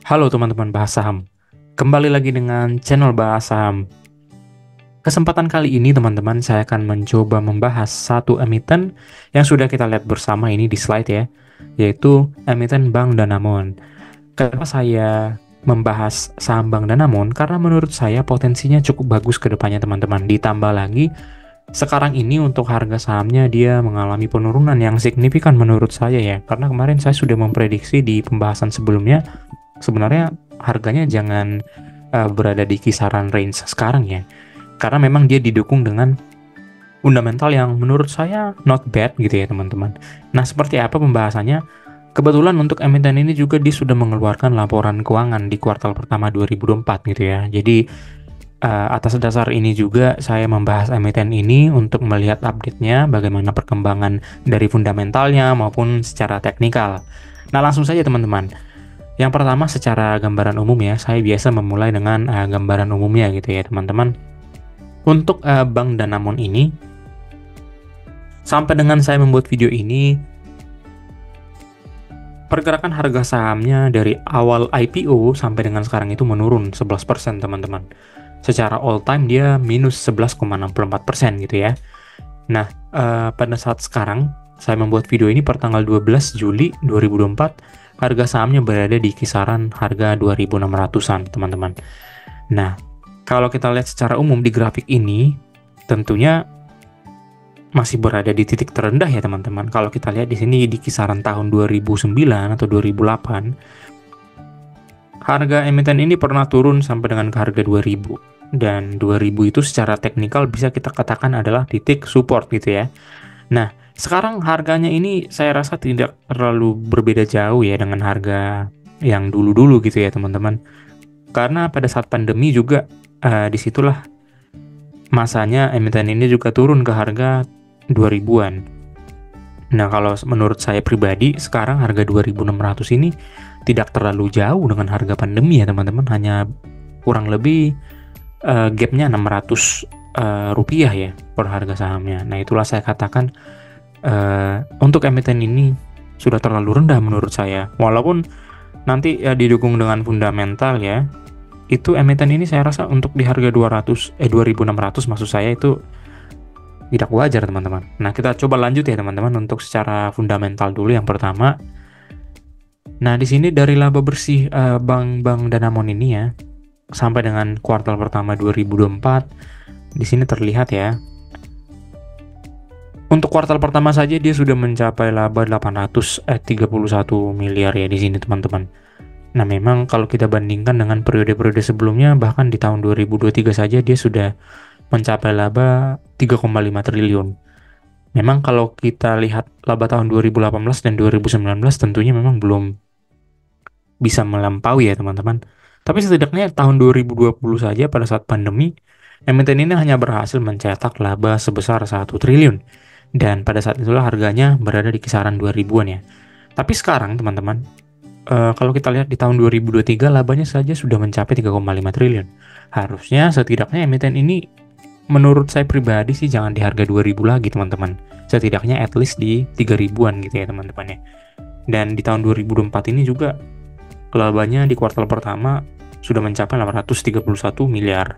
Halo teman-teman bahas saham, kembali lagi dengan channel bahas saham. Kesempatan kali ini teman-teman saya akan mencoba membahas satu emiten yang sudah kita lihat bersama ini di slide ya, yaitu emiten Bank Danamon. Kenapa saya membahas saham Bank Danamon? Karena menurut saya potensinya cukup bagus ke depannya teman-teman. Ditambah lagi sekarang ini untuk harga sahamnya dia mengalami penurunan yang signifikan menurut saya ya. Karena kemarin saya sudah memprediksi di pembahasan sebelumnya sebenarnya harganya jangan berada di kisaran range sekarang ya. Karena memang dia didukung dengan fundamental yang menurut saya not bad gitu ya teman-teman. Nah, seperti apa pembahasannya? Kebetulan untuk emiten ini juga dia sudah mengeluarkan laporan keuangan di kuartal pertama 2024 gitu ya. Jadi atas dasar ini juga saya membahas emiten ini untuk melihat update-nya, bagaimana perkembangan dari fundamentalnya maupun secara teknikal. Nah, langsung saja teman-teman. Yang pertama secara gambaran umum ya, saya biasa memulai dengan gambaran umumnya gitu ya teman-teman. Untuk Bank Danamon ini, sampai dengan saya membuat video ini, pergerakan harga sahamnya dari awal IPO sampai dengan sekarang itu menurun 11% teman-teman. Secara all time dia minus 11,64% gitu ya. Nah, pada saat sekarang, saya membuat video ini per tanggal 12 Juli 2024, harga sahamnya berada di kisaran harga 2.600-an teman-teman. Nah, kalau kita lihat secara umum di grafik ini, tentunya masih berada di titik terendah ya teman-teman. Kalau kita lihat di sini di kisaran tahun 2009 atau 2008, harga emiten ini pernah turun sampai dengan ke harga 2000. Dan 2000 itu secara teknikal bisa kita katakan adalah titik support gitu ya. Nah, sekarang harganya ini saya rasa tidak terlalu berbeda jauh ya dengan harga yang dulu-dulu gitu ya teman-teman. Karena pada saat pandemi juga disitulah masanya emiten ini juga turun ke harga 2000-an. Nah, kalau menurut saya pribadi sekarang harga 2600 ini tidak terlalu jauh dengan harga pandemi ya teman-teman, hanya kurang lebih gapnya 600 rupiah ya per harga sahamnya. Nah, itulah saya katakan untuk emiten ini sudah terlalu rendah menurut saya. Walaupun nanti didukung dengan fundamental ya, itu emiten ini saya rasa untuk di harga 2600 maksud saya itu tidak wajar teman-teman. Nah, kita coba lanjut ya teman-teman untuk secara fundamental dulu yang pertama. Nah, di sini dari laba bersih Bank Danamon ini ya sampai dengan kuartal pertama 2024 di sini terlihat ya. Untuk kuartal pertama saja dia sudah mencapai laba 831 miliar ya di sini teman-teman. Nah, memang kalau kita bandingkan dengan periode-periode sebelumnya, bahkan di tahun 2023 saja dia sudah mencapai laba 3,5 triliun. Memang kalau kita lihat laba tahun 2018 dan 2019 tentunya memang belum bisa melampaui ya teman-teman. Tapi setidaknya tahun 2020 saja pada saat pandemi, emiten ini hanya berhasil mencetak laba sebesar 1 triliun. Dan pada saat itulah harganya berada di kisaran 2000-an ya. Tapi sekarang teman-teman, kalau kita lihat di tahun 2023 labanya saja sudah mencapai 3,5 triliun. Harusnya setidaknya emiten ini menurut saya pribadi sih jangan di harga 2000 lagi teman-teman. Setidaknya at least di 3000-an gitu ya teman-teman ya. Dan di tahun 2024 ini juga labanya di kuartal pertama sudah mencapai 831 miliar.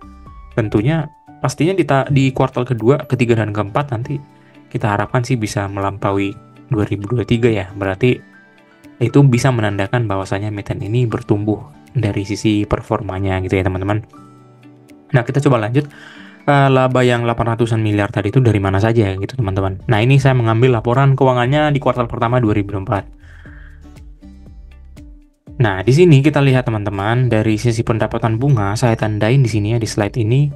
Tentunya pastinya di kuartal kedua, ketiga, dan keempat nanti kita harapkan sih bisa melampaui 2023 ya. Berarti itu bisa menandakan bahwasanya emiten ini bertumbuh dari sisi performanya gitu ya teman-teman. Nah, kita coba lanjut. Laba yang 800-an miliar tadi itu dari mana saja gitu teman-teman. Nah, ini saya mengambil laporan keuangannya di kuartal pertama 2024. Nah, di sini kita lihat teman-teman, dari sisi pendapatan bunga, saya tandain di sini ya di slide ini,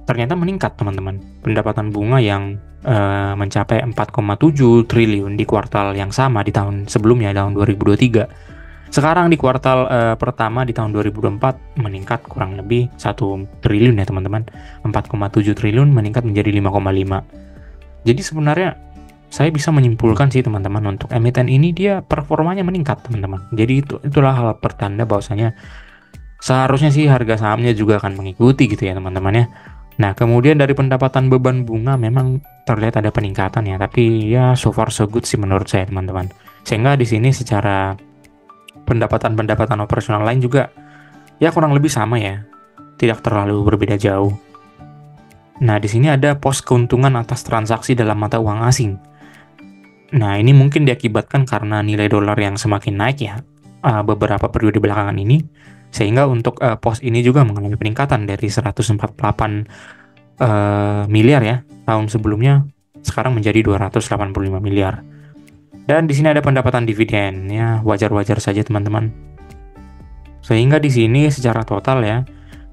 ternyata meningkat teman-teman. Pendapatan bunga yang mencapai 4,7 triliun di kuartal yang sama di tahun sebelumnya, tahun 2023. Sekarang di kuartal pertama di tahun 2024 meningkat kurang lebih 1 triliun ya teman-teman. 4,7 triliun meningkat menjadi 5,5. Jadi sebenarnya saya bisa menyimpulkan sih teman-teman, untuk emiten ini dia performanya meningkat teman-teman. Jadi itulah hal pertanda bahwasanya seharusnya sih harga sahamnya juga akan mengikuti gitu ya teman-teman ya. Nah, kemudian dari pendapatan beban bunga memang terlihat ada peningkatan ya, tapi ya so far so good sih menurut saya teman-teman. Sehingga di sini secara pendapatan operasional lain juga ya kurang lebih sama ya, tidak terlalu berbeda jauh. Nah, di sini ada pos keuntungan atas transaksi dalam mata uang asing. Nah, ini mungkin diakibatkan karena nilai dolar yang semakin naik ya, beberapa periode belakangan ini, sehingga untuk pos ini juga mengalami peningkatan dari 148 miliar ya tahun sebelumnya, sekarang menjadi 285 miliar. Dan di sini ada pendapatan dividen ya, wajar-wajar saja teman-teman. Sehingga di sini secara total ya,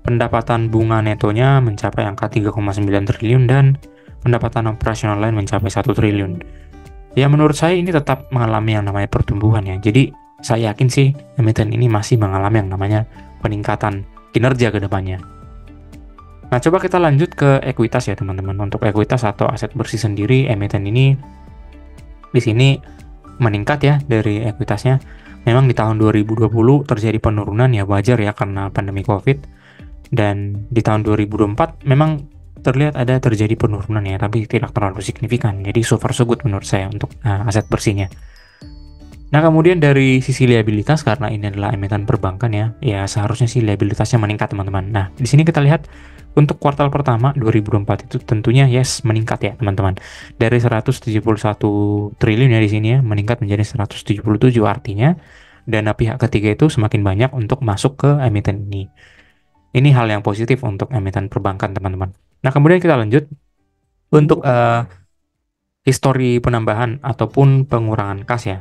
pendapatan bunga netonya mencapai angka 3,9 triliun dan pendapatan operasional lain mencapai 1 triliun. Ya menurut saya ini tetap mengalami yang namanya pertumbuhan ya. Jadi saya yakin sih emiten ini masih mengalami yang namanya peningkatan kinerja ke depannya. Nah, coba kita lanjut ke ekuitas ya teman-teman. Untuk ekuitas atau aset bersih sendiri, emiten ini di sini meningkat ya dari ekuitasnya. Memang di tahun 2020 terjadi penurunan ya, wajar ya karena pandemi Covid. Dan di tahun 2024 memang terlihat ada terjadi penurunan ya, tapi tidak terlalu signifikan. Jadi so far so good menurut saya untuk aset bersihnya. Nah, kemudian dari sisi liabilitas, karena ini adalah emiten perbankan ya seharusnya sih liabilitasnya meningkat teman-teman. Nah, di sini kita lihat untuk kuartal pertama 2024 itu tentunya yes meningkat ya teman-teman. Dari 171 triliun ya di sini ya, meningkat menjadi 177, artinya dana pihak ketiga itu semakin banyak untuk masuk ke emiten ini. Ini hal yang positif untuk emiten perbankan teman-teman. Nah, kemudian kita lanjut untuk histori penambahan ataupun pengurangan kas ya.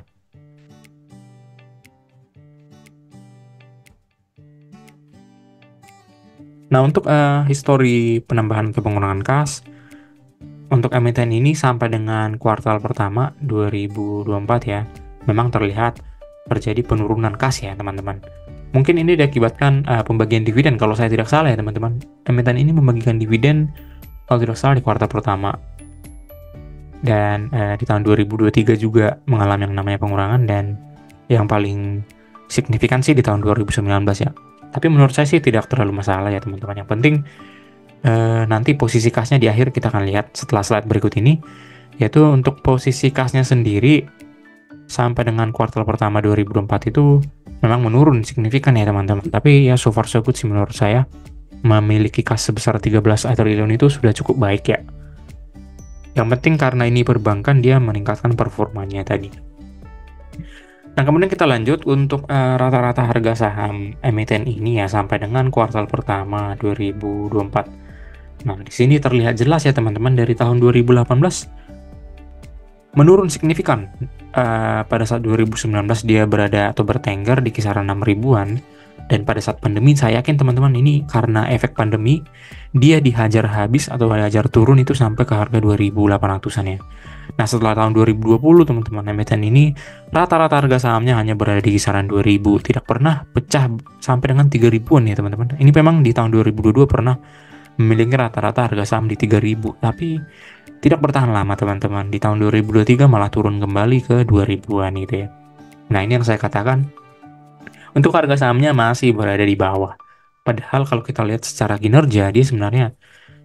Nah, untuk histori penambahan atau pengurangan kas untuk emiten ini sampai dengan kuartal pertama 2024 ya, memang terlihat terjadi penurunan kas ya teman-teman. Mungkin ini diakibatkan pembagian dividen kalau saya tidak salah ya teman-teman. Emiten ini membagikan dividen kalau tidak salah di kuartal pertama. Dan di tahun 2023 juga mengalami yang namanya pengurangan, dan yang paling signifikan sih di tahun 2019 ya. Tapi menurut saya sih tidak terlalu masalah ya teman-teman. Yang penting nanti posisi kasnya di akhir kita akan lihat setelah slide berikut ini, yaitu untuk posisi kasnya sendiri sampai dengan kuartal pertama 2024 itu memang menurun signifikan ya teman-teman. Tapi ya so far so good sih menurut saya. Memiliki kas sebesar 13 triliun itu sudah cukup baik ya. Yang penting karena ini perbankan, dia meningkatkan performanya tadi. Nah, kemudian kita lanjut untuk rata-rata harga saham emiten ini ya sampai dengan kuartal pertama 2024. Nah, di sini terlihat jelas ya teman-teman, dari tahun 2018 menurun signifikan. Pada saat 2019 dia berada atau bertengger di kisaran 6 ribuan, dan pada saat pandemi saya yakin teman-teman ini karena efek pandemi dia dihajar habis atau dihajar turun itu sampai ke harga 2.800-an ya. Nah, setelah tahun 2020 teman-teman, emiten ini rata-rata harga sahamnya hanya berada di kisaran 2.000, tidak pernah pecah sampai dengan 3 ribuan ya teman-teman. Ini memang di tahun 2022 pernah memiliki rata-rata harga saham di 3.000, tapi tidak bertahan lama teman-teman. Di tahun 2023 malah turun kembali ke 2 ribuan gitu ya. Nah, ini yang saya katakan, untuk harga sahamnya masih berada di bawah. Padahal kalau kita lihat secara kinerja, dia sebenarnya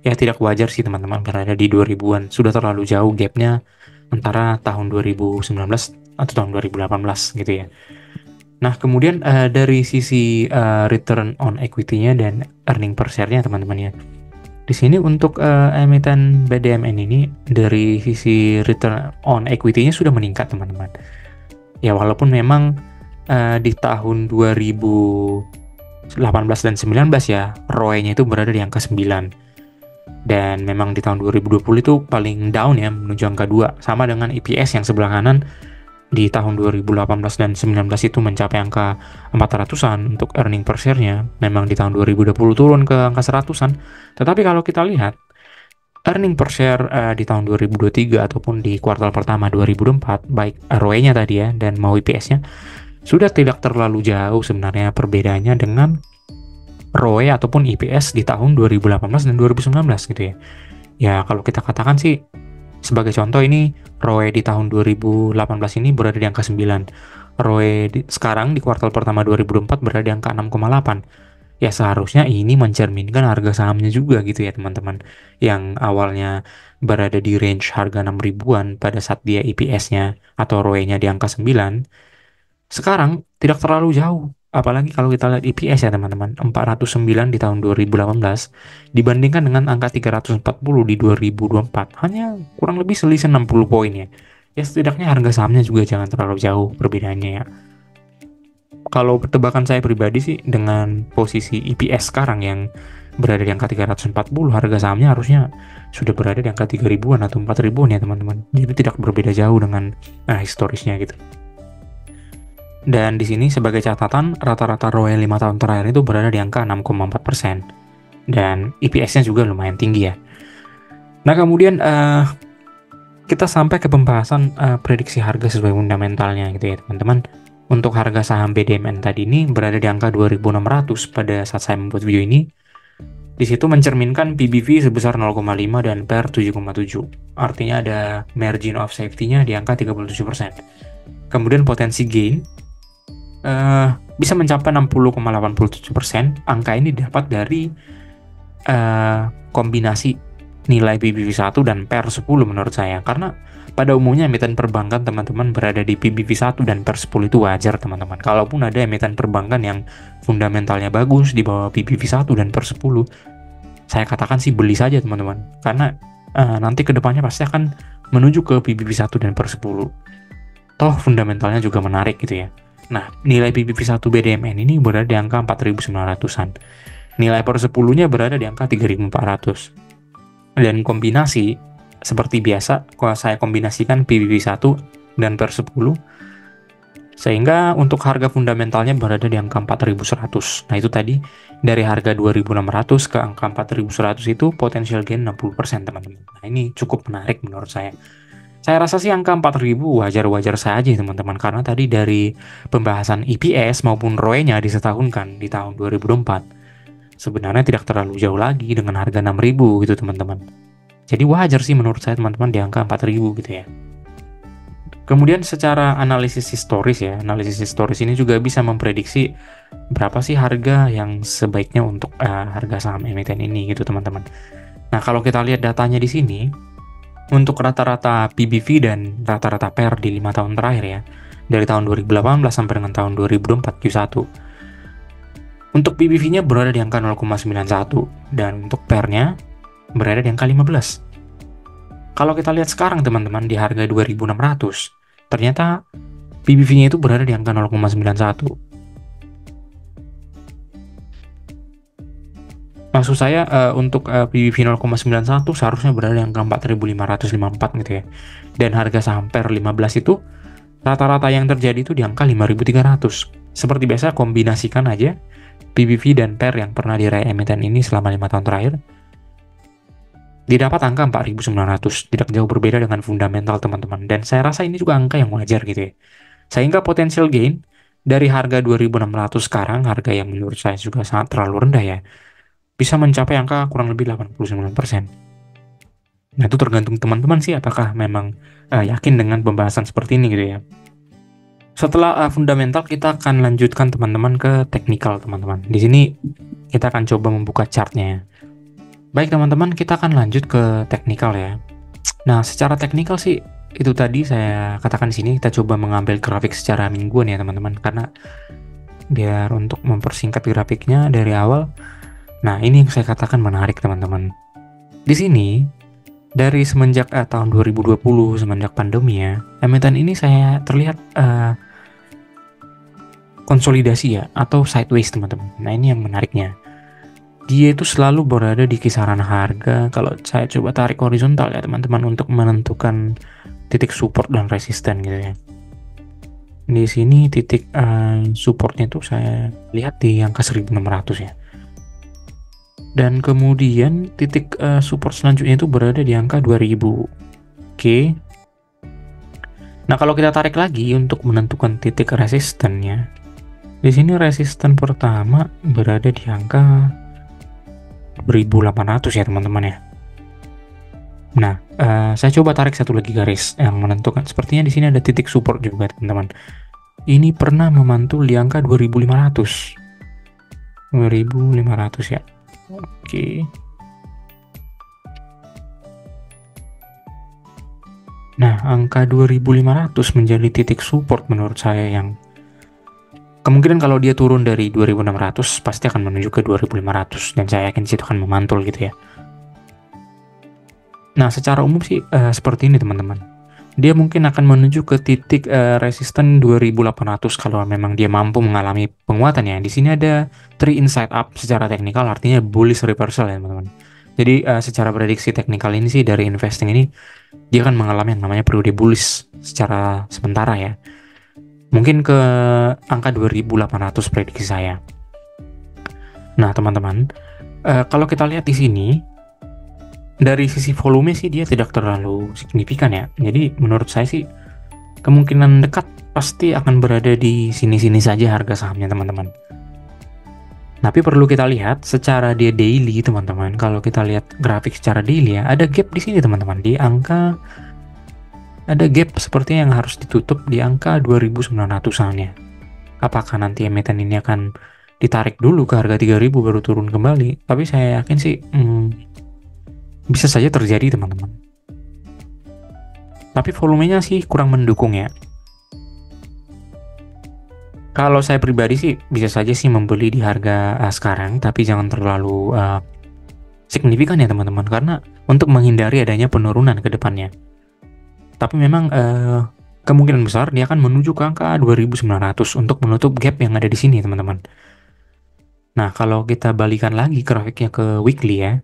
ya tidak wajar sih teman-teman berada di 2 ribuan. Sudah terlalu jauh gapnya antara tahun 2019 atau tahun 2018 gitu ya. Nah, kemudian dari sisi return on equity-nya dan earning per share-nya teman-teman ya. Di sini untuk emiten BDMN ini dari sisi return on equity-nya sudah meningkat teman-teman. Ya walaupun memang di tahun 2018 dan 19 ya ROE-nya itu berada di angka 9. Dan memang di tahun 2020 itu paling down ya, menuju angka 2. Sama dengan EPS yang sebelah kanan, di tahun 2018 dan 19 itu mencapai angka 400-an untuk earning per share-nya. Memang di tahun 2020 turun ke angka 100-an. Tetapi kalau kita lihat earning per share di tahun 2023 ataupun di kuartal pertama 2024, baik ROE-nya tadi ya dan mau EPS-nya, sudah tidak terlalu jauh sebenarnya perbedaannya dengan ROE ataupun EPS di tahun 2018 dan 2019 gitu ya. Ya kalau kita katakan sih, sebagai contoh ini ROE di tahun 2018 ini berada di angka 9. ROE sekarang di kuartal pertama 2024 berada di angka 6,8. Ya seharusnya ini mencerminkan harga sahamnya juga gitu ya teman-teman. Yang awalnya berada di range harga 6 ribuan pada saat dia EPS-nya atau ROE-nya di angka 9. Sekarang tidak terlalu jauh. Apalagi kalau kita lihat EPS ya teman-teman, 409 di tahun 2018 dibandingkan dengan angka 340 di 2024. Hanya kurang lebih selisih 60 poin ya. Ya setidaknya harga sahamnya juga jangan terlalu jauh perbedaannya ya. Kalau tebakan saya pribadi sih, dengan posisi EPS sekarang yang berada di angka 340, harga sahamnya harusnya sudah berada di angka 3 ribuan atau 4 ribuan ya teman-teman. Jadi tidak berbeda jauh dengan historisnya gitu. Dan di sini sebagai catatan, rata-rata ROE 5 tahun terakhir itu berada di angka 6,4%. Dan EPS-nya juga lumayan tinggi ya. Nah kemudian kita sampai ke pembahasan prediksi harga sesuai fundamentalnya gitu ya teman-teman. Untuk harga saham BDMN tadi ini berada di angka 2.600 pada saat saya membuat video ini. Di situ mencerminkan PBV sebesar 0,5 dan PER 7,7. Artinya ada margin of safety-nya di angka 37%. Kemudian potensi gain bisa mencapai 60,87%. Angka ini didapat dari kombinasi nilai PBV 1 dan PER 10 menurut saya. Karena pada umumnya emiten perbankan teman-teman berada di PBV 1 dan PER 10 itu wajar teman-teman. Kalaupun ada emiten perbankan yang fundamentalnya bagus di bawah PBV 1 dan PER 10, saya katakan sih beli saja teman-teman. Karena nanti kedepannya pasti akan menuju ke PBV 1 dan PER 10. Toh fundamentalnya juga menarik gitu ya. Nah, nilai PBV 1 BDMN ini berada di angka 4.900-an. Nilai per 10-nya berada di angka 3.400. Dan kombinasi, seperti biasa, kalau saya kombinasikan PBV 1 dan per 10, sehingga untuk harga fundamentalnya berada di angka 4.100. Nah, itu tadi, dari harga 2.600 ke angka 4.100 itu potensial gain 60% teman-teman. Nah, ini cukup menarik menurut saya. Saya rasa sih angka 4.000 wajar-wajar saja teman-teman, karena tadi dari pembahasan EPS maupun ROE-nya disetahunkan di tahun 2024 sebenarnya tidak terlalu jauh lagi dengan harga 6.000 gitu teman-teman. Jadi wajar sih menurut saya teman-teman di angka 4.000 gitu ya. Kemudian secara analisis historis ya, analisis historis ini juga bisa memprediksi berapa sih harga yang sebaiknya untuk harga saham emiten ini gitu teman-teman. Nah kalau kita lihat datanya di sini, untuk rata-rata PBV dan rata-rata PER di 5 tahun terakhir ya, dari tahun 2018 sampai dengan tahun 2024 Q1. Untuk PBV-nya berada di angka 0,91 dan untuk PER-nya berada di angka 15. Kalau kita lihat sekarang teman-teman di harga 2.600, ternyata PBV-nya itu berada di angka 0,91. Maksud saya untuk PBV 0,91 seharusnya berada di angka 4.554 gitu ya. Dan harga saham PER 15 itu rata-rata yang terjadi itu di angka 5.300. Seperti biasa kombinasikan aja PBV dan PER yang pernah diraih emiten ini selama 5 tahun terakhir. Didapat angka 4.900, tidak jauh berbeda dengan fundamental teman-teman. Dan saya rasa ini juga angka yang wajar gitu ya. Sehingga potensial gain dari harga 2.600 sekarang, harga yang menurut saya juga sangat terlalu rendah ya, bisa mencapai angka kurang lebih 89%. Nah itu tergantung teman-teman sih apakah memang yakin dengan pembahasan seperti ini gitu ya. Setelah fundamental kita akan lanjutkan teman-teman ke teknikal teman-teman. Di sini kita akan coba membuka chartnya. Baik teman-teman, kita akan lanjut ke teknikal ya. Nah secara teknikal sih itu tadi saya katakan di sini, kita coba mengambil grafik secara mingguan ya teman-teman, karena biar untuk mempersingkat grafiknya dari awal. Nah, ini yang saya katakan menarik, teman-teman. Di sini, dari semenjak tahun 2020, semenjak pandemi ya, emiten ini saya terlihat konsolidasi ya, atau sideways, teman-teman. Nah, ini yang menariknya. Dia itu selalu berada di kisaran harga, kalau saya coba tarik horizontal ya, teman-teman, untuk menentukan titik support dan resisten gitu ya. Di sini titik supportnya itu saya lihat di angka 1.600 ya. Dan kemudian titik support selanjutnya itu berada di angka 2000. Oke. Nah, kalau kita tarik lagi untuk menentukan titik resistennya, di sini resisten pertama berada di angka 1.800 ya, teman-teman ya. Nah, saya coba tarik satu lagi garis yang menentukan. Sepertinya di sini ada titik support juga, teman-teman. Ini pernah memantul di angka 2.500. 2.500 ya. Oke. Nah, angka 2.500 menjadi titik support menurut saya yang Kemungkinan kalau dia turun dari 2.600 pasti akan menuju ke 2.500 dan saya yakin situ akan memantul gitu ya. Nah, secara umum sih seperti ini teman-teman. Dia mungkin akan menuju ke titik resisten 2.800 kalau memang dia mampu mengalami penguatan ya. Di sini ada 3 inside up secara teknikal, artinya bullish reversal ya teman-teman. Jadi secara prediksi teknikal ini sih dari investing ini dia akan mengalami yang namanya periode bullish secara sementara ya. Mungkin ke angka 2.800 prediksi saya. Nah, teman-teman, kalau kita lihat di sini dari sisi volume sih dia tidak terlalu signifikan ya. Jadi menurut saya sih kemungkinan dekat pasti akan berada di sini-sini saja harga sahamnya teman-teman. Tapi perlu kita lihat secara dia daily teman-teman. Kalau kita lihat grafik secara daily ya, ada gap di sini teman-teman di angka, ada gap sepertinya yang harus ditutup di angka 2.900-an ya. Apakah nanti emiten ini akan ditarik dulu ke harga 3.000 baru turun kembali? Tapi saya yakin sih bisa saja terjadi teman-teman. Tapi volumenya sih kurang mendukung ya. Kalau saya pribadi sih bisa saja sih membeli di harga sekarang, tapi jangan terlalu signifikan ya teman-teman, karena untuk menghindari adanya penurunan ke depannya. Tapi memang kemungkinan besar dia akan menuju ke angka 2.900 untuk menutup gap yang ada di sini teman-teman. Nah, kalau kita balikan lagi grafiknya ke weekly ya,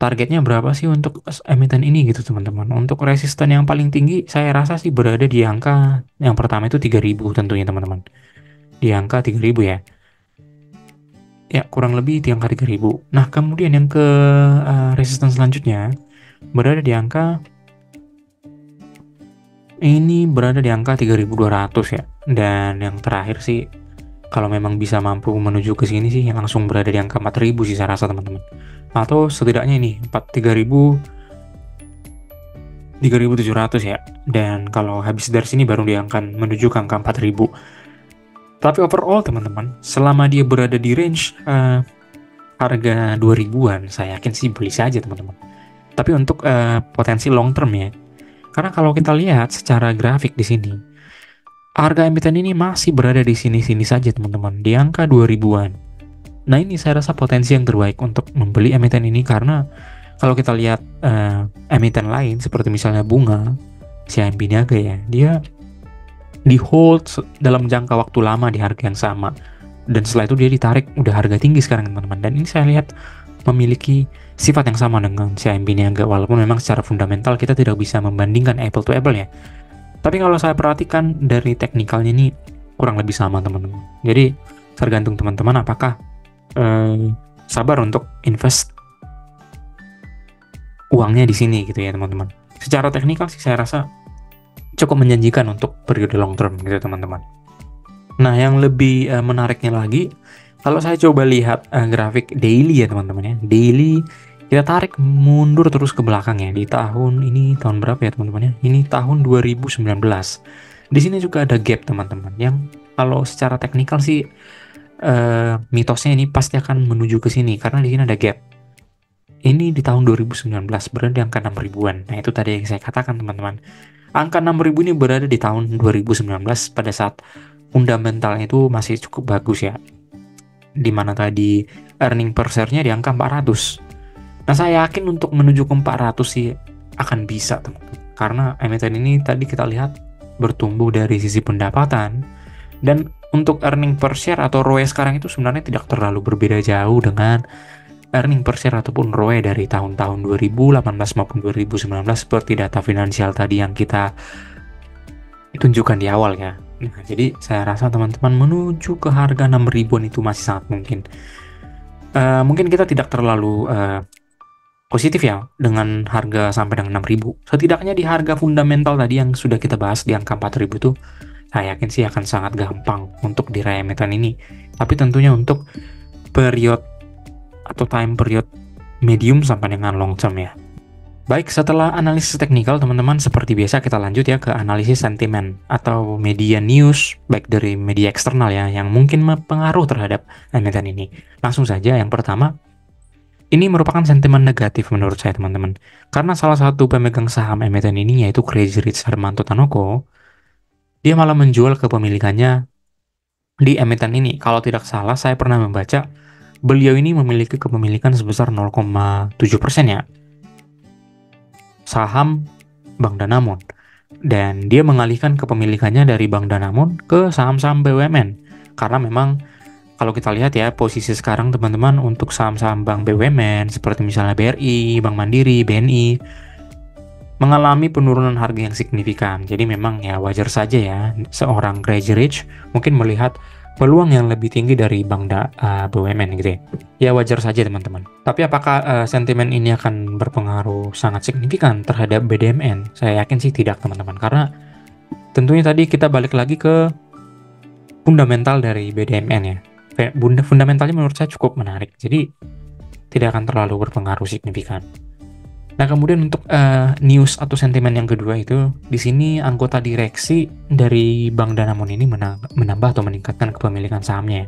targetnya berapa sih untuk emiten ini gitu teman-teman. Untuk resisten yang paling tinggi saya rasa sih berada di angka yang pertama itu 3.000 tentunya teman-teman. Di angka 3.000 ya. Ya, kurang lebih di angka 3.000. Nah, kemudian yang ke resisten selanjutnya berada di angka ini berada di angka 3.200 ya. Dan yang terakhir sih kalau memang bisa mampu menuju ke sini sih yang langsung berada di angka 4.000 sih saya rasa teman-teman. Atau setidaknya ini 3.700 ya. Dan kalau habis dari sini baru dia akan menuju ke angka 4.000. Tapi overall teman-teman, selama dia berada di range harga 2.000-an, saya yakin sih beli saja teman-teman. Tapi untuk potensi long term ya. Karena kalau kita lihat secara grafik di sini, harga emiten ini masih berada di sini-sini saja teman-teman, di angka 2.000-an. Nah, ini saya rasa potensi yang terbaik untuk membeli emiten ini, karena kalau kita lihat emiten lain seperti misalnya bunga, CIMB Niaga ya, dia di hold dalam jangka waktu lama di harga yang sama, dan setelah itu dia ditarik udah harga tinggi sekarang teman-teman. Dan ini saya lihat memiliki sifat yang sama dengan CIMB Niaga, walaupun memang secara fundamental kita tidak bisa membandingkan apple to apple ya. Tapi kalau saya perhatikan dari teknikalnya ini kurang lebih sama teman-teman. Jadi tergantung teman-teman apakah sabar untuk invest uangnya di sini gitu ya teman-teman. Secara teknikal sih saya rasa cukup menjanjikan untuk periode long term gitu teman-teman. Nah, yang lebih menariknya lagi, kalau saya coba lihat grafik daily ya teman-teman ya, daily kita tarik mundur terus ke belakang ya, di tahun ini tahun berapa ya teman-teman ya? Ini tahun 2019. Di sini juga ada gap teman-teman, yang kalau secara teknikal sih mitosnya ini pasti akan menuju ke sini karena di sini ada gap. Ini di tahun 2019 berada di angka 6.000-an. Nah, itu tadi yang saya katakan teman-teman. Angka 6.000 ini berada di tahun 2019 pada saat fundamentalnya itu masih cukup bagus ya. Dimana tadi earning per share-nya di angka 400. Nah, saya yakin untuk menuju ke 400 sih akan bisa teman-teman. Karena emiten ini tadi kita lihat bertumbuh dari sisi pendapatan, dan untuk earning per share atau ROE sekarang itu sebenarnya tidak terlalu berbeda jauh dengan earning per share ataupun ROE dari tahun-tahun 2018 maupun 2019 seperti data finansial tadi yang kita tunjukkan di awal ya. Nah, jadi saya rasa teman-teman menuju ke harga 6.000-an itu masih sangat mungkin. Mungkin kita tidak terlalu positif ya dengan harga sampai dengan 6.000. Setidaknya di harga fundamental tadi yang sudah kita bahas di angka 4.000 tuh saya yakin sih akan sangat gampang untuk diraih emiten ini. Tapi tentunya untuk period atau time period medium sampai dengan long term ya. Baik, setelah analisis teknikal teman-teman, seperti biasa kita lanjut ya ke analisis sentimen atau media news, baik dari media eksternal ya, yang mungkin mempengaruhi terhadap emiten ini. Langsung saja, yang pertama, ini merupakan sentimen negatif menurut saya teman-teman. Karena salah satu pemegang saham emiten ini yaitu Crazy Rich Hermanto Tanoko, dia malah menjual kepemilikannya di emiten ini. Kalau tidak salah, saya pernah membaca beliau ini memiliki kepemilikan sebesar 0,7% ya, saham Bank Danamon. Dan dia mengalihkan kepemilikannya dari Bank Danamon ke saham-saham BUMN. Karena memang kalau kita lihat ya, posisi sekarang teman-teman untuk saham-saham bank BUMN seperti misalnya BRI, Bank Mandiri, BNI mengalami penurunan harga yang signifikan. Jadi memang ya wajar saja ya seorang crazy rich mungkin melihat peluang yang lebih tinggi dari BUMN gitu ya. Ya wajar saja teman-teman. Tapi apakah sentimen ini akan berpengaruh sangat signifikan terhadap BDMN? Saya yakin sih tidak teman-teman. Karena tentunya tadi kita balik lagi ke fundamental dari BDMN ya. Fundamentalnya menurut saya cukup menarik. Jadi tidak akan terlalu berpengaruh signifikan. Nah, kemudian untuk news atau sentimen yang kedua itu, di sini anggota direksi dari Bank Danamon ini menambah atau meningkatkan kepemilikan sahamnya ya,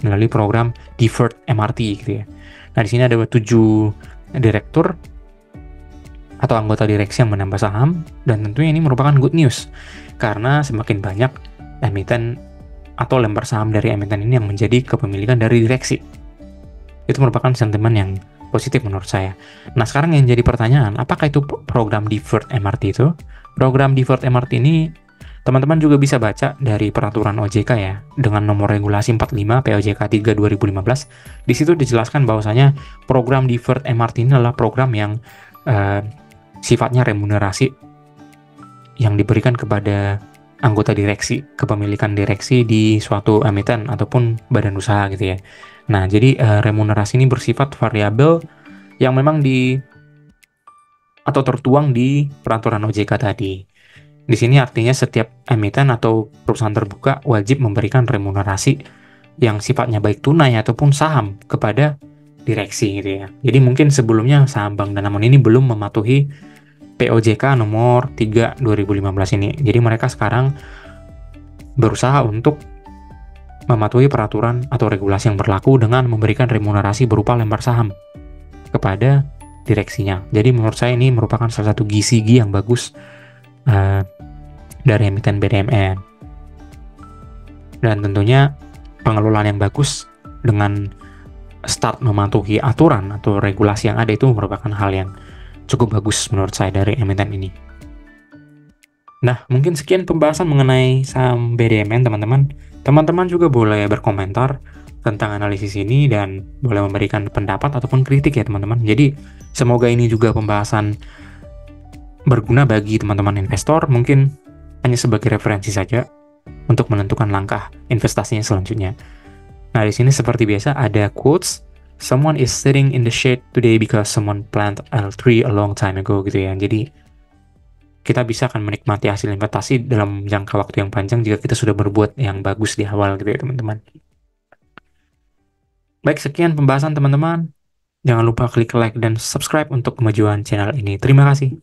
melalui program Deferred MRT gitu ya. Nah, di sini ada 7 direktur atau anggota direksi yang menambah saham, dan tentunya ini merupakan good news karena semakin banyak emiten atau lembar saham dari emiten ini yang menjadi kepemilikan dari direksi. Itu merupakan sentimen yang positif menurut saya. Nah, sekarang yang jadi pertanyaan, apakah itu program Deferred MRT itu? Program Deferred MRT ini teman-teman juga bisa baca dari peraturan OJK ya, dengan nomor regulasi 45 POJK 3 2015. Di situ dijelaskan bahwasanya program Deferred MRT ini adalah program yang sifatnya remunerasi yang diberikan kepada anggota direksi, kepemilikan direksi di suatu emiten ataupun badan usaha gitu ya. Nah, jadi remunerasi ini bersifat variabel yang memang atau tertuang di peraturan OJK tadi. Di sini artinya setiap emiten atau perusahaan terbuka wajib memberikan remunerasi yang sifatnya baik tunai ataupun saham kepada direksi gitu ya. Jadi mungkin sebelumnya saham Bank Danamon ini belum mematuhi POJK nomor 3 2015 ini. Jadi mereka sekarang berusaha untuk mematuhi peraturan atau regulasi yang berlaku dengan memberikan remunerasi berupa lembar saham kepada direksinya. Jadi menurut saya ini merupakan salah satu gigi yang bagus dari emiten BDMN. Dan tentunya pengelolaan yang bagus dengan start mematuhi aturan atau regulasi yang ada itu merupakan hal yang cukup bagus menurut saya dari emiten ini. Nah, mungkin sekian pembahasan mengenai saham BDMN teman-teman. Teman-teman juga boleh berkomentar tentang analisis ini dan boleh memberikan pendapat ataupun kritik ya teman-teman. Jadi semoga ini juga pembahasan berguna bagi teman-teman investor, mungkin hanya sebagai referensi saja untuk menentukan langkah investasinya selanjutnya. Nah, di sini seperti biasa ada quotes, "Someone is sitting in the shade today because someone planted a tree a long time ago," gitu ya. Jadi kita bisa akan menikmati hasil investasi dalam jangka waktu yang panjang jika kita sudah berbuat yang bagus di awal gitu ya teman-teman. Baik, sekian pembahasan teman-teman. Jangan lupa klik like dan subscribe untuk kemajuan channel ini. Terima kasih.